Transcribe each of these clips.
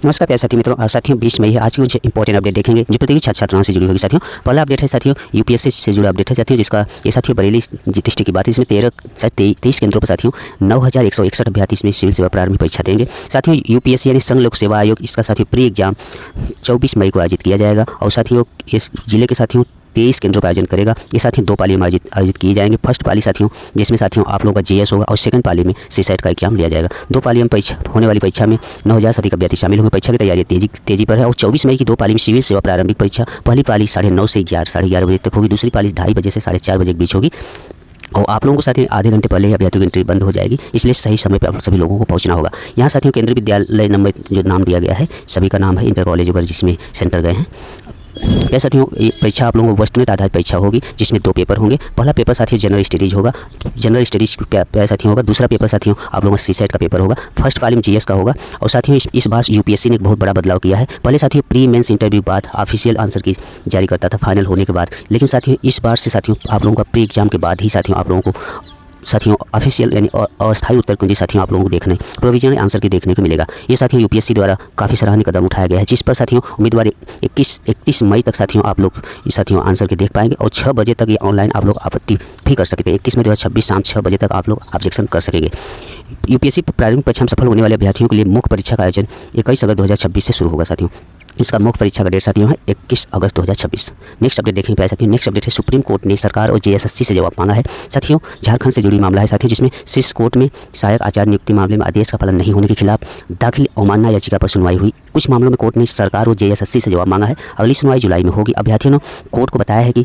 नमस्कार प्यारे साथी मित्रों, साथियों 20 मई है। आज की कुछ इंपॉर्टेंट अपडेट देखेंगे जो प्रतियोगी छात्र छात्राओं से जुड़ी होगी। साथियों पहला अपडेट है साथियों यूपीएससी से जुड़ा अपडेट है साथियों, जिसका ये साथियों बरेली डिस्ट्रिक्ट की बात है। इसमें 23 केंद्रों पर साथियों 9161 अभ्यर्थी इसमें सिविल सेवा प्रारंभिक परीक्षा देंगे। साथियों यूपीएससी यानी संघ लोक सेवा आयोग, इसका साथियों प्री एग्जाम 24 मई को आयोजित किया जाएगा। और साथियों इस जिले के साथियों 23 केंद्रों पर आयोजन करेगा। ये साथियों 2 पाली में आयोजित किए जाएंगे। फर्स्ट पाली साथियों जिसमें साथियों आप लोगों का जीएस होगा और सेकंड पाली में सीसेट का एग्जाम लिया जाएगा। 2 पाली में परीक्षा होने वाली परीक्षा में 9000 से अधिक अभ्यर्थी शामिल होंगे। परीक्षा की तैयारी तेजी पर है। और 24 मई की 2 पाली में सिविल सेवा प्रारंभिक परीक्षा, पहली पाली 9:30 से 11:30 बजे तक होगी, दूसरी पाली 2:30 बजे से 4:30 बजे के बीच होगी। और आप लोगों को साथियों आधे घंटे पहले ही अभ्यर्थियों की एंट्री बंद हो जाएगी, इसलिए सही समय पर आप सभी लोगों को पहुंचना होगा। यहाँ साथियों केंद्रीय विद्यालय नंबर जो नाम दिया गया है सभी का नाम है इंटर कॉलेज वगैरह जिसमें सेंटर गए हैं। क्या साथियों ये परीक्षा आप लोगों को वेस्टर्न आधारित परीक्षा होगी, जिसमें 2 पेपर होंगे। पहला पेपर साथियों जनरल स्टडीज होगा, जनरल स्टडीज साथियों होगा। दूसरा पेपर साथियों आप लोगों का सीसेट का पेपर होगा। फर्स्ट पाली में जीएस का होगा। और साथियों इस बार यूपीएससी ने एक बहुत बड़ा बदलाव किया है। पहले साथियों प्री मेंस इंटरव्यू के बाद ऑफिशियल आंसर की जारी करता था फाइनल होने के बाद, लेकिन साथियों इस बार से साथियों आप लोगों का प्री एग्जाम के बाद ही साथियों आप लोगों को साथियों ऑफिशियल यानी अस्थायी उत्तर कुंजी साथियों आप लोगों को देखने प्रोविजनल आंसर की देखने को मिलेगा। ये साथियों यूपीएससी द्वारा काफ़ी सराहनीय कदम उठाया गया है, जिस पर साथियों उम्मीदवार 31 मई तक साथियों आप लोग साथियों आंसर के देख पाएंगे। और 6 बजे तक ये ऑनलाइन आप लोग आपत्ति भी कर सकते हैं। 31 मई 2026 शाम 6 बजे तक आप लोग ऑब्जेक्शन कर सकेंगे। यूपीएससी प्रारंभिक परीक्षा में सफल होने वाले अभ्यर्थियों के लिए मुख्य परीक्षा का आयोजन 21 अगस्त 2026 से शुरू होगा। साथियों इसका मुख्य परीक्षा का डेट साथियों है 21 अगस्त 2026। नेक्स्ट अपडेट देखेंगे प्यारे साथियों। नेक्स्ट अपडेट है सुप्रीम कोर्ट ने सरकार और जेएसएससी से जवाब मांगा है। साथियों झारखंड से जुड़ी मामला है साथियों, जिसमें शीर्ष कोर्ट में सहायक आचार्य नियुक्ति मामले में आदेश का पालन नहीं होने के खिलाफ दाखिल अवमानना याचिका पर सुनवाई हुई। कुछ मामलों में कोर्ट ने सरकार और जेएसएससी से जवाब मांगा है। अगली सुनवाई जुलाई में होगी। अभ्यर्थियों ने कोर्ट को बताया है कि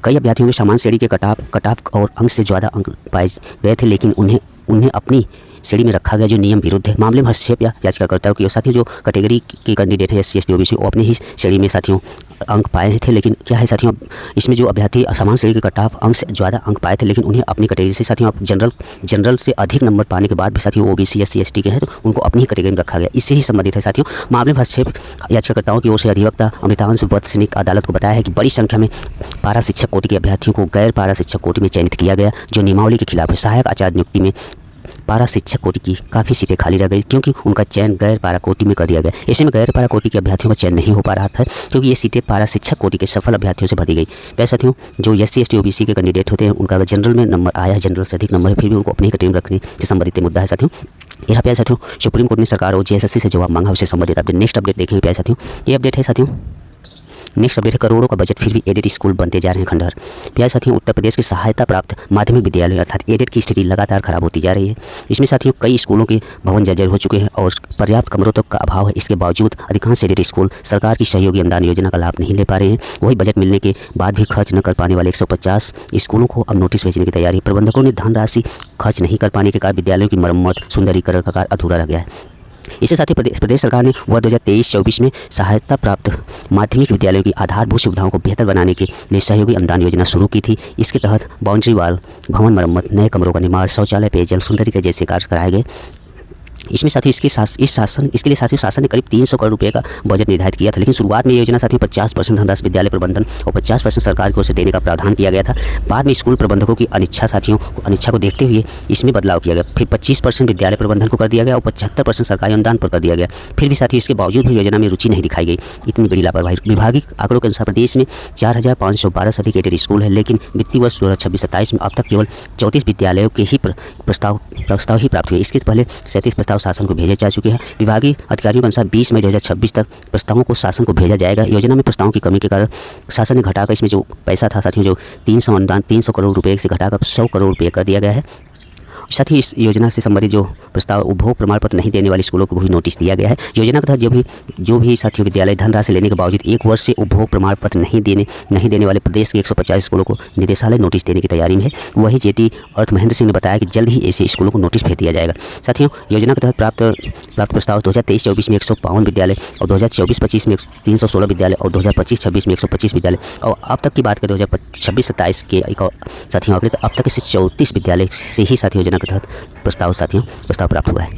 कई अभ्यर्थियों के समान श्रेणी के कटाफ और अंक से ज़्यादा अंक पाए गए थे, लेकिन उन्हें अपनी श्रेणी में रखा गया जो नियम विरुद्ध है। मामले में हस्तक्षेप या याचिकाकर्ताओं की साथियों जो कैटेगरी की कैंडिडेट है SC ST OBC वो अपने ही श्रेणी में साथियों अंक पाए थे, लेकिन क्या है साथियों इसमें जो अभ्यर्थी समान श्रेणी के कट ऑफ अंक से ज़्यादा अंक पाए थे, लेकिन उन्हें अपनी कैटेगरी से साथियों जनरल से अधिक नंबर पाने के बाद भी साथियों OBC SC ST के हैं तो उनको अपनी ही कैटेगरी में रखा गया। इससे ही संबंधित है साथियों मामले में हस्तक्षेप याचिकाकर्ताओं की ओर से अधिवक्ता अमृतांश वत्स ने अदालत को बताया है कि बड़ी संख्या में पारा शिक्षक कोटि के अभ्यर्थियों को गैर पारा शिक्षक कोटि में चयनित किया गया, जो नियमावली के खिलाफ है। सहायक आचार्य नियुक्ति में पारा शिक्षक कोटि की काफ़ी सीटें खाली रह गई क्योंकि उनका चयन गैर पारा कोटि में कर दिया गया। ऐसे में गैर पारा कोटि के अभ्यर्थियों का चयन नहीं हो पा रहा था क्योंकि ये सीटें पारा शिक्षक कोटि के सफल अभ्यर्थियों से भरी गई। वैसे साथियों जो SC ST OBC के कैंडिडेट होते हैं उनका अगर जनरल में नंबर आया है, जनरल से अधिक नंबर है, फिर भी उनको अपनी कैटेगरी में रखने से संबंधित मुद्दा है साथियों। यह प्यारे साथियों सुप्रीम कोर्ट ने सरकार और जेएसएससी से जवाब मांगा, उससे संबंधित अपडेट। नेक्स्ट अपडेट देखेंगे प्यारे साथियों। ये अपडेट है साथियों नेक्स्ट अपडेट है करोड़ों का बजट फिर भी एडेड स्कूल बनते जा रहे हैं खंडहर। प्यारे साथियों उत्तर प्रदेश के सहायता प्राप्त माध्यमिक विद्यालय अर्थात एडेड की स्थिति लगातार खराब होती जा रही है। इसमें साथियों कई स्कूलों के भवन जर्जर हो चुके हैं और पर्याप्त कमरों तक का अभाव है। इसके बावजूद अधिकांश एडेड स्कूल सरकार की सहयोगी अनुदान योजना का लाभ नहीं ले पा रहे हैं। वही बजट मिलने के बाद भी खर्च न कर पाने वाले 150 स्कूलों को अब नोटिस भेजने की तैयारी। प्रबंधकों ने धनराशि खर्च नहीं कर पाने के कारण विद्यालयों की मरम्मत सुंदरीकरण का कार्य अधूरा रह गया है। इससे साथ ही प्रदेश सरकार ने वह 2023-24 में सहायता प्राप्त माध्यमिक विद्यालयों की आधारभूत सुविधाओं को बेहतर बनाने के लिए सहयोगी अनुदान योजना शुरू की थी। इसके तहत बाउंड्री वाल, भवन मरम्मत, नए कमरों का निर्माण, शौचालय, पेयजल, सुंदरीकरण जैसे कार्य कराए गए। इसमें साथियों इसके लिए साथियों शासन ने करीब 300 करोड़ रुपए का बजट निर्धारित किया था, लेकिन शुरुआत में ये योजना साथियों 50% धनराशि विद्यालय प्रबंधन और 50% सरकार की ओर से देने का प्रावधान किया गया था। बाद में स्कूल प्रबंधकों की अनिच्छा को देखते हुए इसमें बदलाव किया गया। फिर 25% विद्यालय प्रबंधन को कर दिया गया और 75% सरकारी अनुदान पर कर दिया गया। फिर भी साथियों इसके बावजूद भी योजना में रुचि नहीं दिखाई गई। इतनी बड़ी लापरवाही। विभागीय आंकड़ों के अनुसार प्रदेश में 4512 से अधिक एडेड स्कूल है, लेकिन वित्तीय वर्ष 2026-27 में अब तक केवल 34 विद्यालयों के ही प्रस्ताव ही प्राप्त हुए। इसके पहले 37 प्रस्ताव शासन को भेजे जा चुके हैं। विभागीय अधिकारियों के अनुसार 20 मई 2026 तक प्रस्तावों को शासन को भेजा जाएगा। योजना में प्रस्तावों की कमी के कारण शासन ने घटाकर इसमें जो पैसा था साथियों जो 300 करोड़ रुपए से घटाकर 100 करोड़ रुपए कर दिया गया है। साथ ही इस योजना से संबंधित जो प्रस्ताव उपभोग प्रमाण पत्र नहीं देने वाले स्कूलों को भी नोटिस दिया गया है। योजना के तहत जो भी साथियों विद्यालय धनराशि लेने के बावजूद 1 वर्ष से उपभोग प्रमाण पत्र नहीं देने वाले प्रदेश के 150 स्कूलों को निदेशालय नोटिस देने की तैयारी में है। वही जेटी अर्थ महेंद्र सिंह ने बताया कि जल्द ही ऐसे स्कूलों को नोटिस भेज दिया जाएगा। साथियों योजना के तहत प्राप्त प्रस्ताव 2023-24 में 152 विद्यालय और 2024-25 में 316 विद्यालय और 2025-26 में 125 विद्यालय और अब तक की बात करें 2026-27 के साथियों आंकड़े तो अब तक इसे 34 विद्यालय से ही साथियों योजना के तहत प्रस्ताव प्राप्त हुआ है।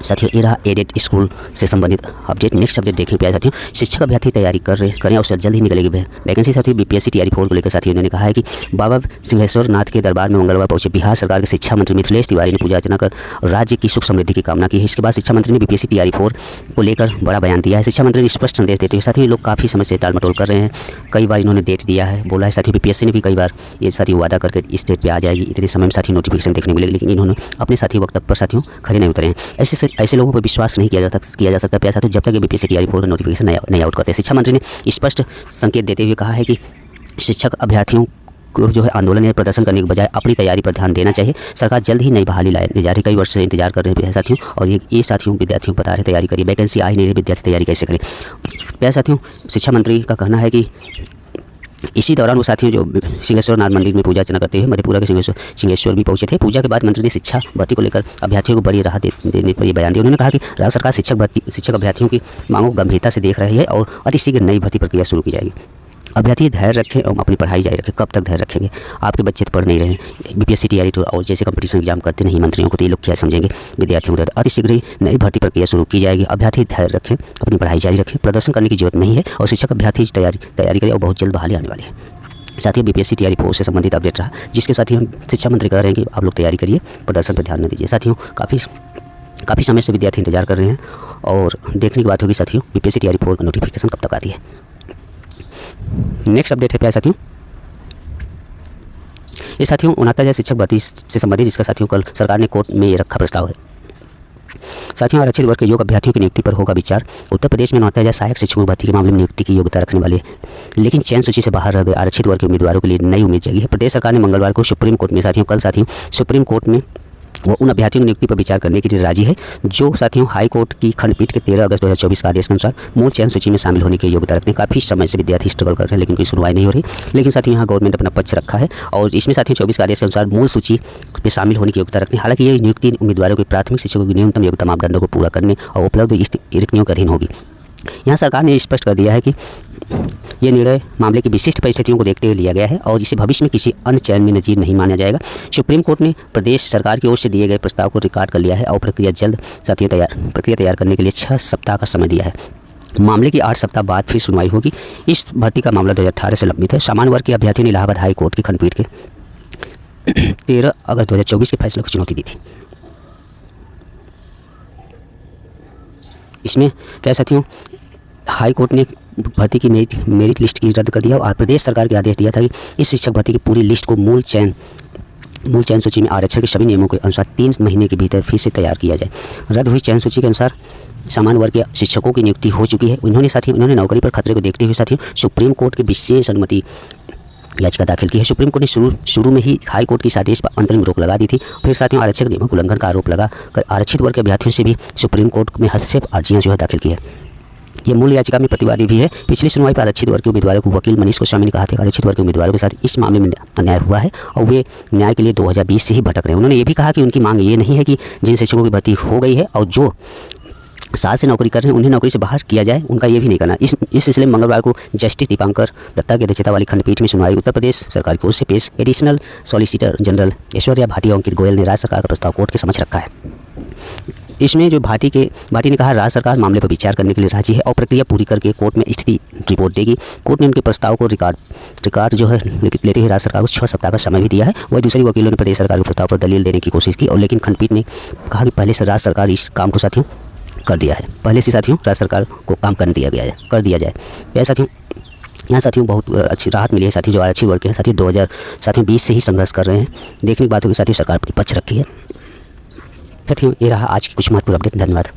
साथियों ये रहा एडेड स्कूल से संबंधित अपडेट। नेक्स्ट अपडेट देखें प्यारे साथियों, शिक्षक अभ्यर्थी तैयारी करें और जल्द ही निकलेगी वैकेंसी। साथियों बीपीएससी तैयारी 4 को लेकर साथियों उन्होंने कहा है कि बाबा सिंहेश्वर नाथ के दरबार में मंगलवार पहुंचे बिहार सरकार के शिक्षा मंत्री मिथिलेश तिवारी ने पूजा अर्चना कर राज्य की सुख समृद्धि की कामना की है। इसके बाद शिक्षा मंत्री ने बीपीएससी तैयारी 4 को लेकर बड़ा बयान दिया है। शिक्षा मंत्री ने स्पष्ट संदेश देते हुए साथियों लोग काफ़ी समय से टालमटोल कर रहे हैं, कई बार इन्होंने डेट दिया है, बोला है साथियों बीपीएससी ने भी कई बार ये साथियों वादा करके इस डेट पर आ जाएगी, इतने समय में साथियों नोटिफिकेशन देखने मिलेगी, लेकिन इन्होंने अपने साथी वक्तव्य पर साथियों खड़े नहीं उतरे हैं। ऐसे लोगों पर विश्वास नहीं किया जा सकता प्यारे साथियों जब तक ये बीपीएससी तैयारी 4 नोटिफिकेशन नहीं आउट करते। शिक्षा मंत्री ने स्पष्ट संकेत देते हुए कहा है कि शिक्षक अभ्यर्थियों को जो है आंदोलन या प्रदर्शन करने के बजाय अपनी तैयारी पर ध्यान देना चाहिए। सरकार जल्द ही नई बहाली लाने जा रही, कई वर्ष से इंतजार कर रहे हैं साथियों, और ये साथियों विद्यार्थियों को बता रहे तैयारी करिए, वैकेंसी आ ही नहीं रही, विद्यार्थी तैयारी कैसे करें। प्यारे साथियों शिक्षा मंत्री का कहना है कि इसी दौरान वो साथियों जो सिंहेश्वर नाथ मंदिर में पूजा अर्चना करते हुए मधेपुरा के सिंहेश्वर भी पहुंचे थे। पूजा के बाद मंत्री ने शिक्षा भर्ती को लेकर अभ्यर्थियों को बड़ी राहत देने पर ये बयान दिया। उन्होंने कहा कि राज्य सरकार शिक्षक अभ्यर्थियों की मांगों को गंभीरता से देख रही है और अतिशीघ्र नई भर्ती प्रक्रिया शुरू की जाएगी। अभ्यर्थी धैर्य रखें और अपनी पढ़ाई जारी रखें। कब तक धैर्य रखेंगे, आपके बच्चे तो पढ़ नहीं रहे हैं, बीपीएससी तैयारी तो और जैसे कंपटीशन एग्जाम करते नहीं मंत्रियों को, तो ये लोग क्या समझेंगे विद्यार्थियों को। अतिशीघ्र ही नई भर्ती प्रक्रिया शुरू की जाएगी। अभ्यर्थी धैर्य रखें, अपनी पढ़ाई जारी रखें, प्रदर्शन करने की जरूरत नहीं है और शिक्षक अभ्यर्थी तैयारी करें और बहुत जल्द बहाली आने वाली है। साथियों बीपीएससी तैयारी 4 से संबंधित अपडेट रहा, जिसके साथ ही हम शिक्षा मंत्री कह रहे हैं कि आप लोग तैयारी करिए, प्रदर्शन पर ध्यान न दीजिए। साथियों काफ़ी समय से विद्यार्थी इंतजार कर रहे हैं और देखने की बात होगी साथियों बीपीएससी तैयारी 4 का नोटिफिकेशन कब तक आती है। नेक्स्ट अपडेट है प्यारे साथियों, ये साथियों 69,000 शिक्षक भर्ती से संबंधित, जिसका साथियों कल सरकार ने कोर्ट में ये रखा प्रस्ताव है। साथियों आरक्षित वर्ग के योग्य अभ्यर्थियों की नियुक्ति पर होगा विचार। उत्तर प्रदेश में 69,000 सहायक शिक्षकों की भर्ती के मामले में नियुक्ति की योग्यता रखने वाले लेकिन चयन सूची से बाहर रह गए आरक्षित वर्ग के उम्मीदवारों के लिए नई उम्मीद जगी है। प्रदेश सरकार ने मंगलवार को सुप्रीम कोर्ट में सुप्रीम कोर्ट में वो उन अभ्यर्थियों की नियुक्ति पर विचार करने के लिए राजी है जो साथियों हाई कोर्ट की खंडपीठ के 13 अगस्त 2024 का आदेश के अनुसार मूल चयन सूची में शामिल होने की योग्यता रखते हैं। काफ़ी समय से विद्यार्थी स्ट्रगल कर रहे हैं लेकिन कोई सुनवाई नहीं हो रही, लेकिन साथियों यहाँ गवर्नमेंट अपना पक्ष रखा है और इसमें साथियों 24 का आदेश के अनुसार मूल सूची में शामिल होने की योग्यता रखते हैं। हालांकि ये नियुक्ति उम्मीदवारों के प्राथमिक शिक्षकों की न्यूनतम योग्यता मापदंडों को पूरा करने और उपलब्ध रिक्तियों के अधीन होगी। यहाँ सरकार ने स्पष्ट कर दिया है कि ये निर्णय मामले की विशिष्ट परिस्थितियों को देखते हुए लिया गया है और इसे भविष्य में किसी अन्य चयन में नजीर नहीं माना जाएगा। सुप्रीम कोर्ट ने प्रदेश सरकार की ओर से दिए गए प्रस्ताव को रिकॉर्ड कर लिया है और प्रक्रिया तैयार करने के लिए 6 सप्ताह का समय दिया है। मामले की 8 सप्ताह बाद फिर सुनवाई होगी। इस भर्ती का मामला 2018 से लंबित है। सामान्य वर्ग के अभ्यर्थी ने इलाहाबाद हाई कोर्ट की खंडपीठ के 13 अगस्त 2024 के फैसले को चुनौती दी थी। इसमें क्या साथियों हाई कोर्ट ने भर्ती की मेरिट लिस्ट की रद्द कर दिया और प्रदेश सरकार के आदेश दिया था कि इस शिक्षक भर्ती की पूरी लिस्ट को मूल चयन सूची में आरक्षण के सभी नियमों के अनुसार 3 महीने के भीतर फिर से तैयार किया जाए। रद्द हुई चयन सूची के अनुसार सामान्य वर्ग के शिक्षकों की नियुक्ति हो चुकी है। उन्होंने नौकरी पर खतरे को देखते हुए साथियों सुप्रीम कोर्ट की विशेष अनुमति याचिका दाखिल की है। सुप्रीम कोर्ट ने शुरू में ही हाई कोर्ट की इस आदेश पर अंतरिम रोक लगा दी थी। फिर साथियों आरक्षण नियमों के उल्लंघन का आरोप लगा कर आरक्षित वर्ग के अभ्यर्थियों से भी सुप्रीम कोर्ट में हस्तक्षेप अर्जियां जो है दाखिल की है। ये मूल याचिका में प्रतिवादी भी है। पिछली सुनवाई पर आरक्षित वर्ग के उम्मीदवारों को वकील मनीष गोस्वामी ने कहा था आरक्षित वर्ग के उम्मीदवारों के साथ इस मामले में अन्याय हुआ है और वे न्याय के लिए 2020 से ही भटक रहे हैं। उन्होंने ये भी कहा कि उनकी मांग ये नहीं है कि जिन शिक्षकों की भर्ती हो गई है और जो साल से नौकरी कर रहे हैं उन्हें नौकरी से बाहर किया जाए, उनका ये भी नहीं करना। इस सिलसिले में मंगलवार को जस्टिस दीपांकर दत्ता की अध्यक्षता वाली खंडपीठ में सुनवाई। उत्तर प्रदेश सरकार की ओर से पेश additional solicitor general Aishwarya Bhati और अंकित गोयल ने राज्य सरकार का प्रस्ताव कोर्ट के समक्ष रखा है। इसमें जो भाटी ने कहा राज्य सरकार मामले पर विचार करने के लिए राजी है और प्रक्रिया पूरी करके कोर्ट में स्थिति रिपोर्ट देगी। कोर्ट ने उनके प्रस्ताव को रिकॉर्ड जो है लेते हुए राज्य सरकार को 6 सप्ताह का समय भी दिया है। वही दूसरी वकीलों ने प्रदेश सरकार के प्रस्ताव पर दलील देने की कोशिश की और लेकिन खंडपीठ ने कहा कि पहले से राज्य सरकार इस काम को साथियों कर दिया है। पहले से साथियों राज्य सरकार को काम कर दिया जाए। यह साथियों यहाँ साथियों बहुत अच्छी राहत मिली है। साथियों जो आरक्षित वर्ग के हैं साथियों 2020 से ही संघर्ष कर रहे हैं। देखने की बात होगी साथियों सरकार अपनी पक्ष रखी है। साथियों ये रहा आज की कुछ महत्वपूर्ण अपडेट। धन्यवाद।